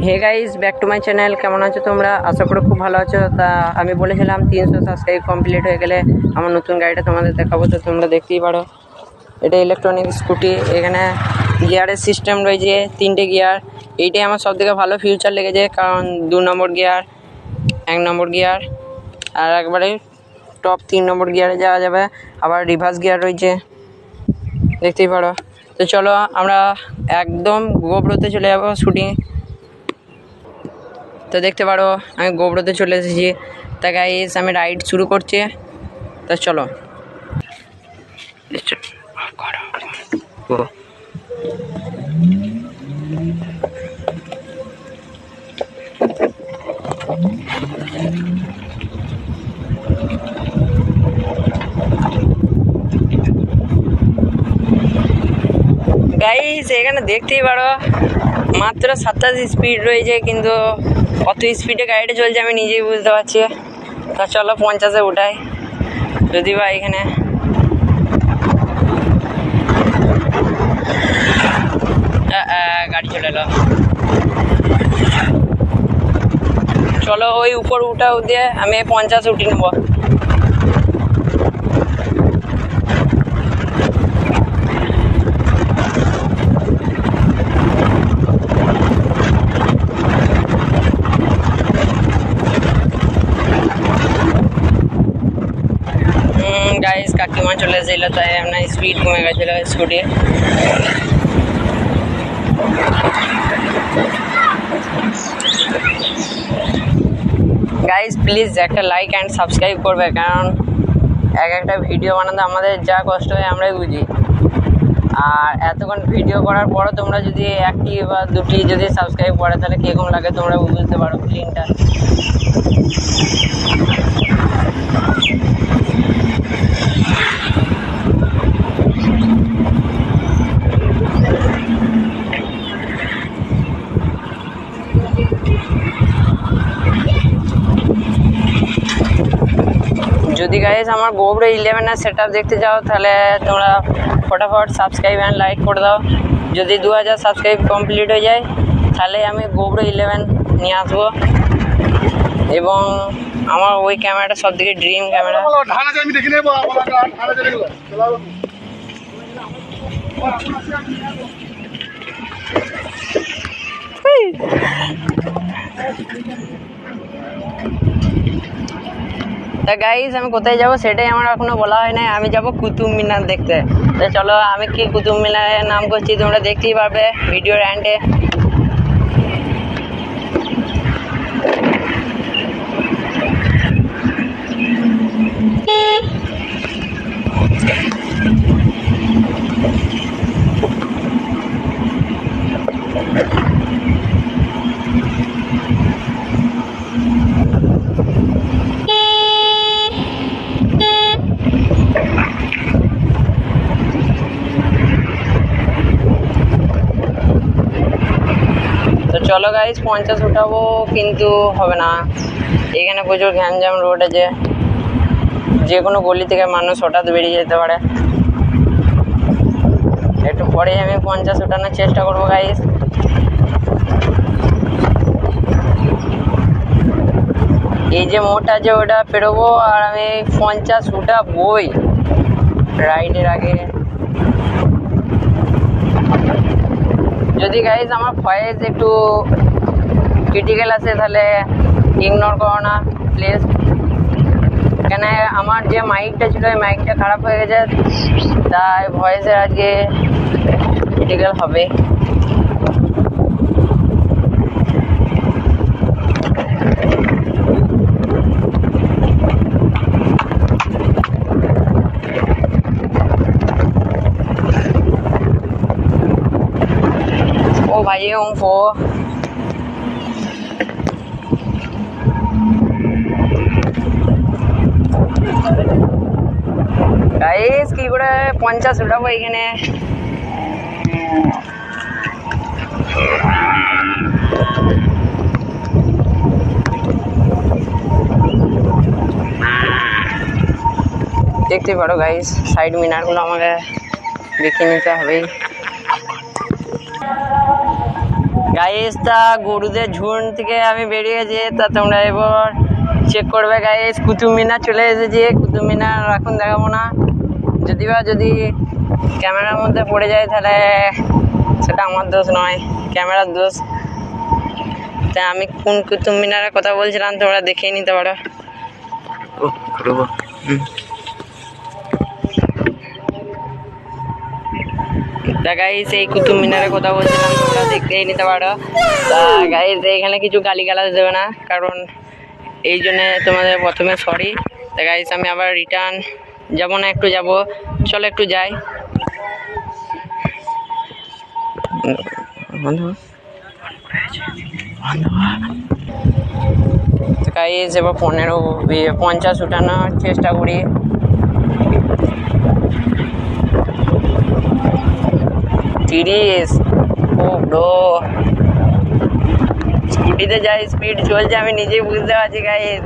Hey guys, back to my channel. কেমন আছো তোমরা? আশা করি খুব ভালো আছো। তা আমি বলেছিলাম 300 সাবস্ক্রাইব কমপ্লিট হয়ে গেলে আমার নতুন গাড়িটা তোমাদের দেখাবো। তো তোমরা দেখতেই পারো, এটা ইলেকট্রনিক স্কুটি। এখানে গিয়ারের সিস্টেম রয়েছে, 3টে গিয়ার। এইটাই আমার সবথেকে ভালো ফিউচার লেগেছে, কারণ 2 নম্বর গিয়ার, 1 নম্বর গিয়ার আর একবারে টপ 3 নম্বর গিয়ারে যাওয়া যাবে। আবার রিভার্স গিয়ার রয়েছে, দেখতেই পারো। তো চলো আমরা একদম গোবরতে চলে যাবো শুটিং। তো দেখতে পারো আমি গোবরতে চলে এসেছি। তা গাইস আমি রাইড শুরু করছি, তো চলো। গাইস এখানে দেখতেই পারো মাত্র 87 স্পিড রয়েছে, কিন্তু কত স্পিডে গাড়িটা চলছে আমি নিজেই বুঝতে পারছি। তা চলো 50-এ উঠাই, যদি বা এখানে গাড়ি চলে এলো। চলো ওই উপর উঠা দিয়ে আমি 50 উঠে নেবো। গাইস কাকিমা চলে এসেছিল, তাই আপনার স্পিড কমে গেছিলো স্কুটির। গাইস প্লিজ একটা লাইক অ্যান্ড সাবস্ক্রাইব করবে, কারণ একটা ভিডিও বানাতে আমাদের যা কষ্ট হয় আমরাই বুঝি। আর এতক্ষণ ভিডিও করার পরও তোমরা যদি একটি বা দুটি যদি সাবস্ক্রাইব করে, তাহলে কীরকম লাগে তোমরা বুঝতে পারো ফিলিংটা। যদি গাইস আমার গোবরো 11-এর সেটআপ দেখতে চাও, তাহলে তোমরা ফটাফট সাবস্ক্রাইব অ্যান্ড লাইক করে দাও। যদি 2000 সাবস্ক্রাইব কমপ্লিট হয়ে যায়, তাহলে আমি গোবরো 11 নিয়ে আসবো। এবং আমার ওই ক্যামেরাটা সব থেকে ড্রিম ক্যামেরা। তা গাইস আমি কোথায় যাবো সেটাই আমার এখনো বলা হয় নাই। আমি যাব কুতুব মিনার দেখতে। তো চলো আমি কি কুতুব মিনারের নাম করছি তোমরা দেখতেই পারবে ভিডিওর এন্ডে। তো চলো গাইস 50 উঠাবো, কিন্তু হবে না, এখানে প্রচুর ঘ্যানজাম রোড আছে, যে কোনো গলি থেকে মানুষ হঠাৎ বেরিয়ে যেতে পারে। একটু পরেই আমি 50 উঠানোর চেষ্টা করবো গাইস। এই যে মোট আছে ওটা পেরোবো, আর আমি 50 উঠাবোই রাইডের আগে। যদি গাইস আমার ভয়েস একটু ক্রিটিক্যাল আছে, তাহলে ইগনোর করো না প্লিজ। কেন আমার যে মাইকটা ছিল ওই মাইকটা খারাপ হয়ে গেছে, তাই ভয়েসের আজকে ক্রিটিক্যাল হবে। ও ভাই ওমফো গাইস কি করে 50 উঠাবো এখানে? দেখতে পারো গাইস সাইড মিনারগুলো আমাকে দেখে নিতে হবেই। গাইস তা গরুদের ঝুন থেকে আমি বেরিয়েছি, তা তোমরা এবার চেক করবে গাইস। কুতুব মিনার চলে এসেছি, কুতুব মিনার এখন দেখাবো না, যদি ক্যামেরার মধ্যে পড়ে যায় তাহলে সেটা আমার দোষ নয়, ক্যামেরার দোষ। তা আমি কোন কুতুব মিনারের কথা বলছিলাম তোমরা দেখেই নিতে পারো। তা গাইস এই কুতুব মিনারের কথা বলছিলাম, তোমরা দেখতেই নিতে পারো। তা গাইস এখানে কিছু গালিগালাজ দেবে না, কারণ এই জন্যে তোমাদের প্রথমে সরি। তা গাইস আমি আবার রিটার্ন যাবো না, একটু যাবো, চলো একটু যাই। গাইস এবার 50 উঠানোর চেষ্টা করি। স্কুটিতে যাই, স্পিড চলছে আমি নিজেই বুঝতে পারছি গাইস।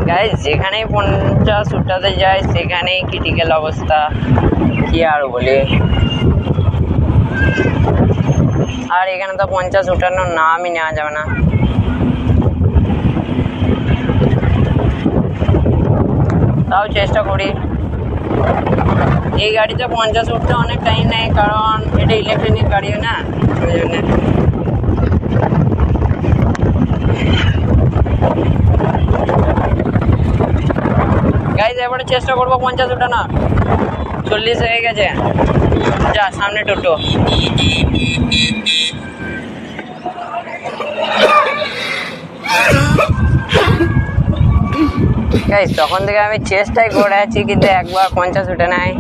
গাইস যেখানেই 50 উঠাতে যায় সেখানেই ক্রিটিক্যাল অবস্থা, কি আর বলি। আর এখানে তো 50 উঠানোর নামই নেওয়া যাবে না। তাও চেষ্টা করি। এই গাড়িতে 50 উঠতে অনেক টাইম নেই, কারণ এটা ইলেকট্রনিক গাড়ি না, ওই জন্য। গাইস এবারে চেষ্টা করবো 50 উঠানো। 40 হয়ে গেছে, যা সামনে টোটো। গাইস তখন থেকে আমি চেষ্টাই করে আছি, কিন্তু একবার 50 উঠে নাই।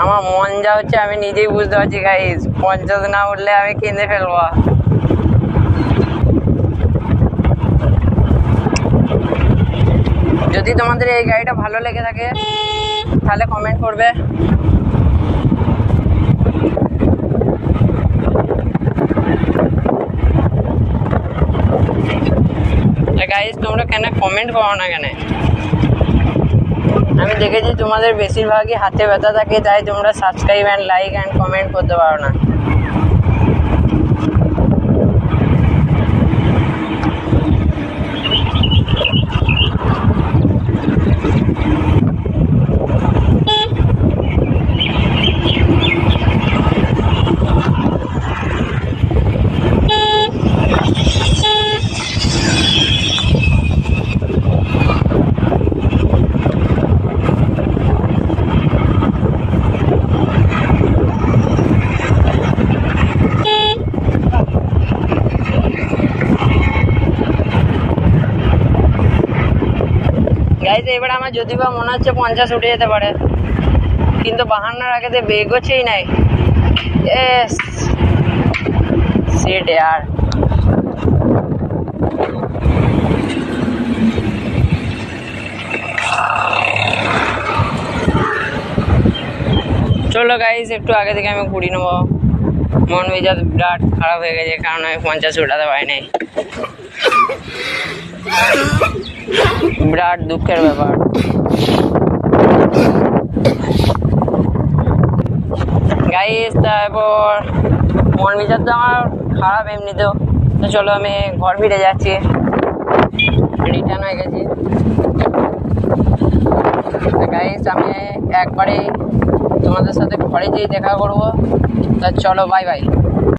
আমার মন যা হচ্ছে আমি নিজেই বুঝতে পারছি গাইস, 50 না উঠলে আমি কিনে ফেলবো। যদি তোমাদের এই গাড়িটা ভালো লেগে থাকে তাহলে কমেন্ট করবে। গাইস তোমরা কেন কমেন্ট করো না কেন? আমি দেখেছি তোমাদের বেশিরভাগই হাতে ব্যথা থাকে, তাই তোমরা subscribe and like and comment করতে পারো না। গাইস এবার আমার যদি বা মনে হচ্ছে 50 উঠে যেতে পারে, কিন্তু 52 আগে তো বেগোচ্ছেই নাই। শিট यार। চলো গাইস একটু আগে থেকে আমি ঘুরি নেবো। মন মেজাজ বিরাট খারাপ হয়ে গেছে, কারণ আমি 50 উঠাতে পারি নাই। বিরাট দুঃখের ব্যাপার। গাইস তারপর মন মেজাজ তো আমার খারাপ এমনিতেও। তো চলো আমি ঘর ফিরে যাচ্ছি, রিটার্ন হয়ে গেছি। গাইস আমি একবারে তোমাদের সাথে ঘরে যেয়ে দেখা করবো। তা চলো বাই বাই।